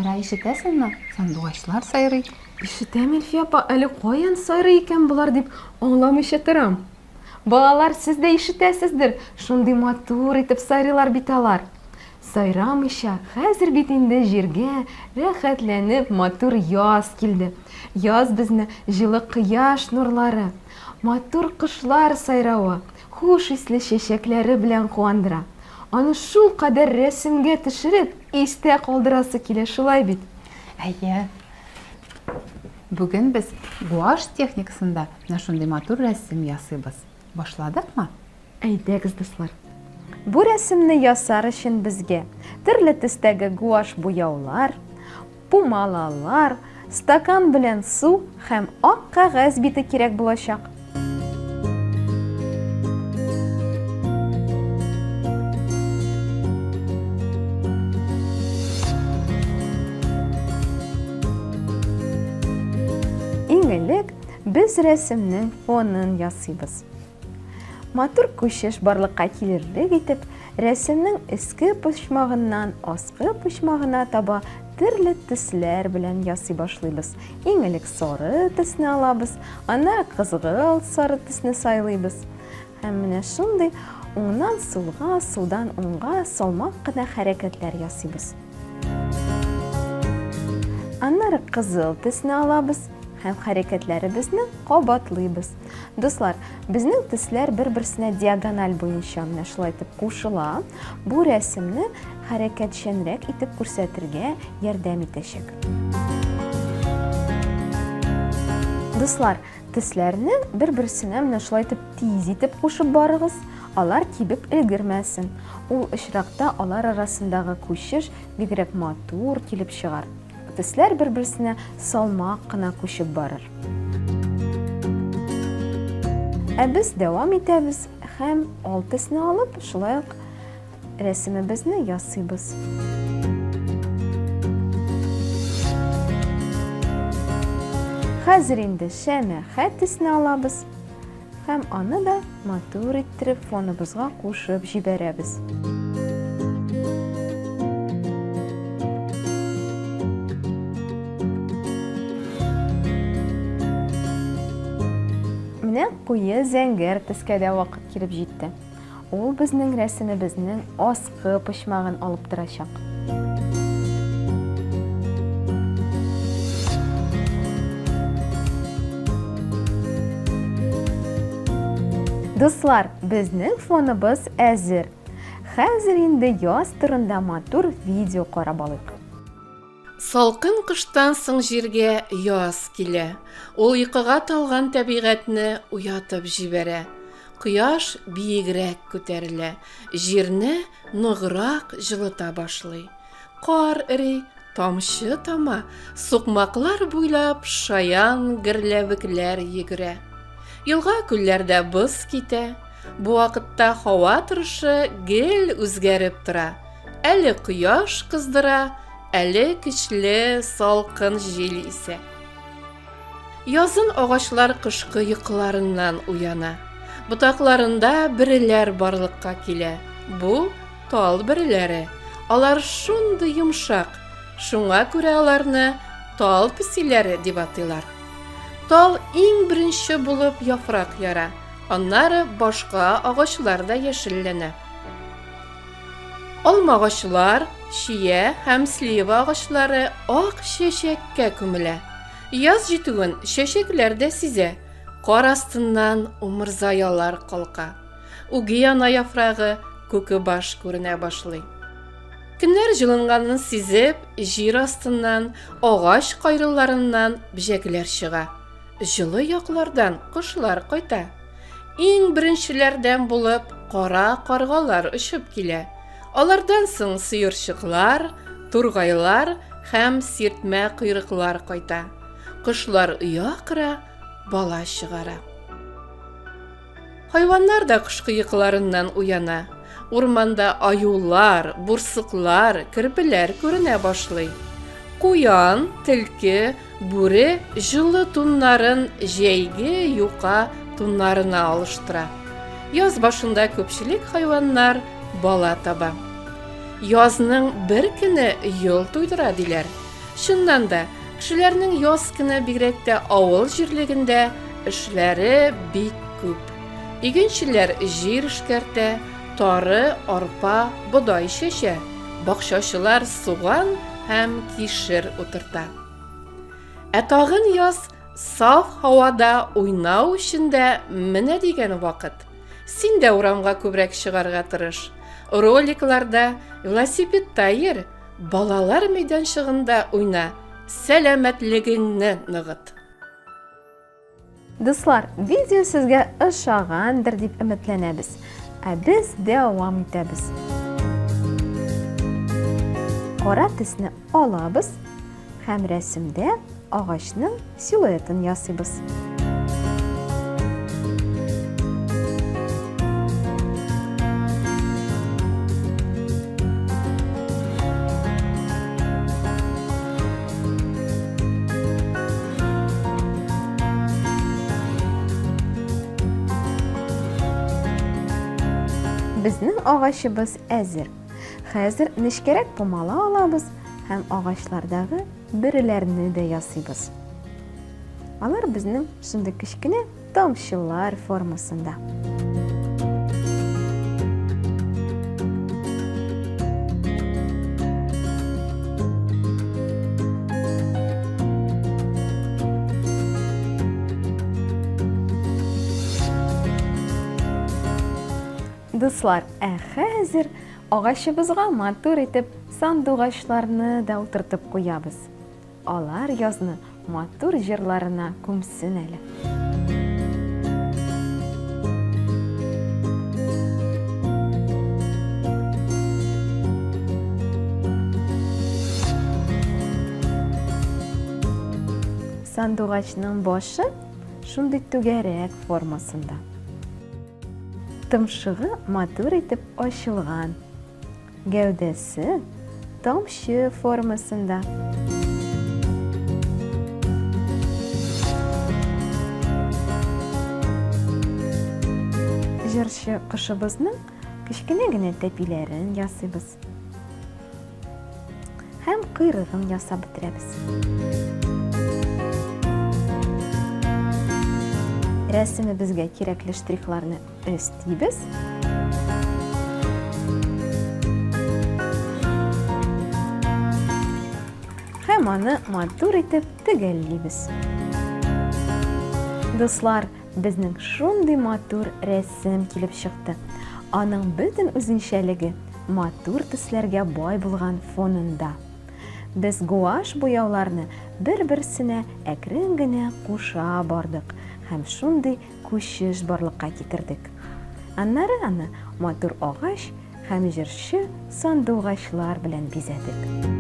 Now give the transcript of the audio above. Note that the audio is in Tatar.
Кара, ишетәсеңме? Сандугачлар сайрый. Ишетәм, Эльфия апа, әле каян сайрый икән булар дип аңламыйча торам. Балалар, сез дә ишетәсездер, шундый матур итеп сайрыйлар бит алар. Сайрамыйча, хәзер бит инде җиргә рәхәтләнеп матур яз килде. Яз безне җылы кояш нурлары, матур кошлар сайравы, хуш исле чәчәкләре белән куандыра. Аны шул кадәр рәсемгә төшереп, истә калдырасы килә, шулай бит. Әйе. Бүген без гуашь техникасында шундый матур рәсем ясыйбыз. Башладыкмы? Әйдәгез, дуслар. Бу рәсемне ясар өчен безгә төрле төстәге гуашь буяулар, пумалалар, стакан белән су һәм ак кәгазь бите кирәк булачак. Иң элек без рәсемнең фонын ясыйбыз. Матур күчеш барлыкка килерлек итеп, рәсемнең эске почмагыннан аскы почмагына таба төрле төсләр белән ясый башлыйбыз. Иң элек сары төсне алабыз, аннары кызгылт сары төсне сайлыйбыз. Һәм менә шундый уңнан сулга, сулдан уңга салмак кына хәрәкәтләр ясыйбыз. Аннары кызыл төсне алабыз һәм хәрәкәтләребезне кабатлыйбыз. Дуслар, безнең төсләр бер-берсенә диагональ буенча менә шулай итеп кушыла. Бу рәсемне хәрәкәтчәнрәк итеп күрсәтергә ярдәм итәчәк. Дуслар, төсләрне бер-берсенә менә шулай итеп тиз итеп кушып барыгыз. Алар кибеп өлгермәсен. Ул очракта алар арасындагы күчеш бигрәк матур килеп чыгар. Төсләр бер-берсенә салмак кына күчеп барыр. Ә без дәвам итәбез һәм ал төсне алып, шулай ук рәсемебезне ясыйбыз. Хәзер инде шәмәхәт төсне алабыз һәм аны да матур иттереп фоныбызга кушып җибәрәбез. Менә куе зәңгәр төскә дә вакыт килеп җитте. Ул безнең рәсемебезнең аскы почмагын алып торачак. Дуслар, безнең фоныбыз әзер. Хәзер инде яз турында матур видео карап алыйк. Салкын кыштан соң җиргә яз килә. Ул йокыга талган табигатьне уятып җибәрә. Кояш биегрәк күтәрелә. Җирне ныграк җылыта башлый. Кар эри, тамчы тама, сукмаклар буйлап шаян гөрләвекләр йөгерә. Елга-күлләрдә боз китә. Бу вакытта һава торышы гел үзгәреп тора. Әле кояш кыздыра, әле көчле салкын җил исә. Язын агачлар кышкы йокыларыннан уяна. Ботакларында бөреләр барлыкка килә. Бу тал бөреләре. Алар шундый йомшак. Шуңа күрә аларны тал песиләре дип атыйлар. Тал иң беренче булып яфрак яра. Аннары башка агачлар да яшелләнә. Алма агачлар, чия һәм слива агачлары ак чәчәккә күмелә. Яз җитүен чәчәкләр дә сизә. Кар астыннан умырзаялар калка. Угияна яфрагы күке баш күренә башлый. Көннәр җылынганын сизеп, җир астыннан, агач кайрыларыннан бижәкләр чыга. Җылы яклардан кошлар кайта. Иң беренчеләрдән булып кара каргалар очып килә. Алардан соң сыерчыклар, тургайлар һәм сиртмә койрыклар кайта. Кошлар оя кыра, бала чыгара. Хайваннар да кышкы йокыларыннан уяна. Урманда аюлар, бурсыклар, керпеләр күренә башлый. Куян, төлке, бүре җылы туннарын җәйге юка туннарына алыштыра. Яз башында күпчелек хайваннар бала таба. Язның бер көне ел туйдыра диләр. Шуннан да, кешеләрнең яз көне бигрәк тә авыл җирлегендә эшләре бик күп. Игенчеләр җир эшкәртә, тары, арпа, бодай чәчә, бакчачылар суган һәм кишер утырта. Ә тагын яз саф һавада уйнау өчен дә менә дигән вакыт. Син дә урамга күбрәк чыгарга тырыш. Роликларда, велосипедта йөр, балалар мәйданчыгында уйна, сәламәтлегеңне ныгыт. Дуслар, видео сезгә ошагандыр дип өметләнәбез. Ә без дәвам итәбез. Кара төсне алабыз һәм рәсемдә агачның силуэтын ясыйбыз. Безнең агачыбыз әзер. Хәзер нечкәрәк помала алабыз һәм агачлардагы бөреләрне дә ясыйбыз. Алар безнең шундый кечкенә тамчылар формасында. Дуслар, хәзер агачыбызга матур итеп сандугачларны да утыртып куябыз. Алар язны матур җырларына күмсен әле. Сандугачның башы шундый түгәрәк формасында. Тымшыгы матур итеп ачылган. Гәүдәсе тамчы формасында. Җырчы кышыбызның кечкенә генә тәпиләрен ясыйбыз. Һәм кыйрыгын ясап бетерәбез. Рәсемебезгә кирәкле штрихларны өстибез. Һәм аны матур итеп төгәллибез. Дуслар, безнең шундый матур рәсем килеп чыкты. Аның бөтен үзенчәлеге матур төсләргә бай булган фонында. Без гуаш буяуларны бер-берсенә әкрен генә куша бардык һәм шундый күчеш барлыкка китердек. Аннары аны матур агач һәм җырчы сандугачлар белән бизәдек.